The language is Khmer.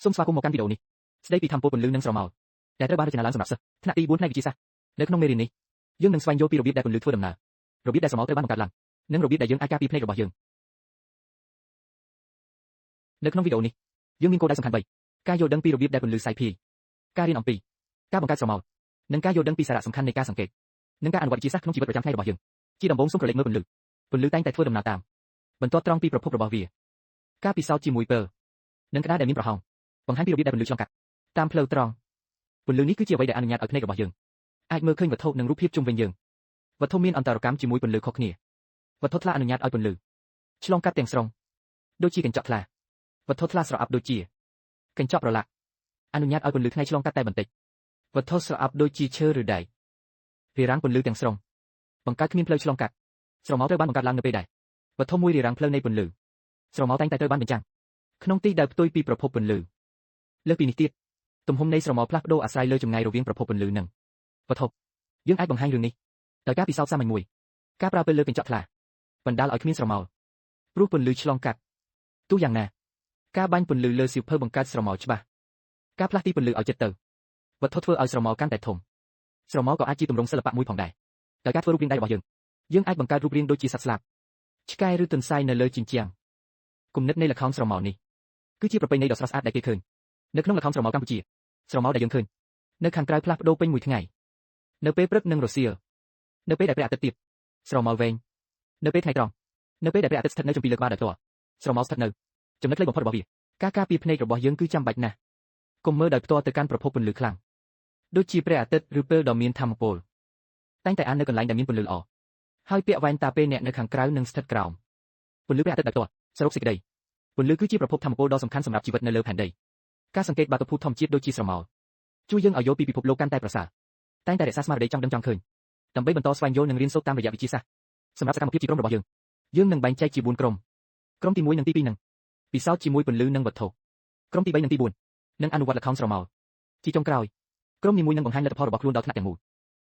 សូមស្វាគមន៍មកកាន់វីដេអូនេះស្ដីពីធម៌ពលពន្លឺនិងស្រមោលដែលត្រូវបានរចនាឡើងសម្រាប់សិស្សថ្នាក់ទី4ផ្នែកវិទ្យាសាស្ត្រនៅក្នុងមេរៀននេះយើងនឹងស្វែងយល់ពីរបៀបដែលពន្លឺធ្វើដំណើររបៀបដែលស្រមោលត្រូវបានបង្កើតឡើងនិងរបៀបដែលយើងអាចការពារភ្នែករបស់យើងនៅក្នុងវីដេអូនេះយើងមានគោលដៅសំខាន់3ការយល់ដឹងពីរបៀបដែលពន្លឺសាយភាយការរៀនអំពីការបង្កើតស្រមោលនិងការយល់ដឹងពីសារៈសំខាន់នៃការសង្កេតនិងការអនុវត្តវិទ្យាសាស្ត្រក្នុងជីវិតប្រចាំថ្ងៃរបស់យើងជាដំបូងសូមក្រឡេកមើលពន្លឺតែងតែធ្វើដំណើរតាមបន្ទាត់ត្រង់ពីប្រភពរបស់វាការពិសោធន៍ជាមួយពើនិងក្តារដែលមានប្រហោងបង្ហាញពីរបៀបដែលពន្លឺឆ្លងកាត់តាមផ្លូវត្រង់ពន្លឺនេះគឺជាអ្វីដែលអនុញ្ញាតឲ្យភ្នែករបស់យើងអាចមើលឃើញវត្ថុនិងរូបភាពជុំវិញយើងវត្ថុមានអន្តរកម្មជាមួយពន្លឺខុសគ្នាវត្ថុថ្លាអនុញ្ញាតឲ្យពន្លឺឆ្លងកាត់ទាំងស្រុងដូចជាកញ្ចក់ថ្លាវត្ថុថ្លាស្រអាប់ដូចជាកញ្ចក់ប្រឡាក់អនុញ្ញាតឲ្យពន្លឺថ្ងៃឆ្លងកាត់តែបន្តិចវត្ថុស្រអាប់ដូចជាឈើឬដែករារាំងពន្លឺទាំងស្រុងបង្កើតគ្មានផ្លូវឆ្លងកាត់ស្រមោលត្រូវបានបង្កើតឡើងនៅពេលដែលវត្ថុមួយរារាំងផ្លូវនៃពន្លឺស្រមោលតែងតែត្រូវបានបញ្ចាំងក្នុងទីដែលផ្ទុយពីប្រភពពន្លឺលើសពីនេះទៀតទំហំនៃស្រមោលផ្លាស់ប្ដូរអាស្រ័យលើចម្ងាយរវាងប្រភពពន្លឺនិងវត្ថុយើងអាចបង្ហាញរឿងនេះដោយការពិសោធន៍សាមញ្ញមួយការប្រើពេលលើកញ្ចក់ថ្លាបណ្ដាលឲ្យគ្មានស្រមោលព្រោះពន្លឺឆ្លងកាត់ទោះយ៉ាងណាការបាញ់ពន្លឺលើសៀវភៅបង្កើតស្រមោលច្បាស់ការផ្លាស់ទីពន្លឺឲ្យជិតទៅវត្ថុធ្វើឲ្យស្រមោលកាន់តែធំស្រមោលក៏អាចជាទម្រង់សិល្បៈមួយផងដែរដោយការធ្វើរូបរាងដៃរបស់យើងអាចបង្កើតរូបរាងដូចជាសត្វស្លាបឆ្កែឬទន្សាយនៅលើជញ្ជាំងគំនិតនៃល្ខោនស្រមោលនេះគឺជាប្រពៃណីដ៏ស្រស់ស្អាតដែលគេឃើញនៅក្នុងល្ខោនស្រមោលកម្ពុជាស្រមោលដែលយើងឃើញនៅខាងក្រៅផ្លាស់ប្ដូរពេញមួយថ្ងៃនៅពេលព្រឹកនិងរសៀលនៅពេលដែលព្រះអាទិត្យទាបស្រមោលវែងនៅពេលថ្ងៃត្រង់នៅពេលដែលព្រះអាទិត្យស្ថិតនៅចំពីលើក្បាលដោយផ្ទាល់ស្រមោលស្ថិតនៅចំណុចខ្លីបំផុតរបស់វាការការពារភ្នែករបស់យើងគឺចាំបាច់ណាស់កុំមើលដោយផ្ទាល់ទៅកាន់ប្រភពពន្លឺខ្លាំងដូចជាព្រះអាទិត្យឬពេលដ៏មានថាមពលតែងតែអាននៅកន្លែងដែលមានពន្លឺល្អហើយពាក់វ៉ែនតាពេលអ្នកនៅខាងក្រៅនឹងស្ថិតក្រោមពន្លឺព្រះអាទិត្យដោយផ្ទាល់សរុបសេចក្តីពន្លឺគឺជាប្រភពថាមពលដ៏សំខាន់សម្រាប់ជីវិតនៅលើផែនដីការសង្កេតបាតុភូតធម្មជាតិដូចជាស្រមោលជួយយើងឲ្យយល់ពីពិភពលោកកាន់តែប្រសើរតែងតែរក្សាស្មារតីចង់ដឹងចង់ឃើញដើម្បីបន្តស្វែងយល់និងរៀនសូត្រតាមរយៈវិទ្យាសាស្ត្រសម្រាប់សកម្មភាពជាក្រុមរបស់យើងនឹងបែងចែកជា4ក្រុមទី1និងទី2នឹងពិសោធន៍ជាមួយពន្លឺនិងវត្ថុក្រុមទី3និងទី4នឹងអនុវត្តល្ខោនស្រមោលជាចុងក្រោយក្រុមនីមួយនឹងបង្ហាញលទ្ធផលរបស់ខ្លួនដល់ថ្នាក់ទាំងមូល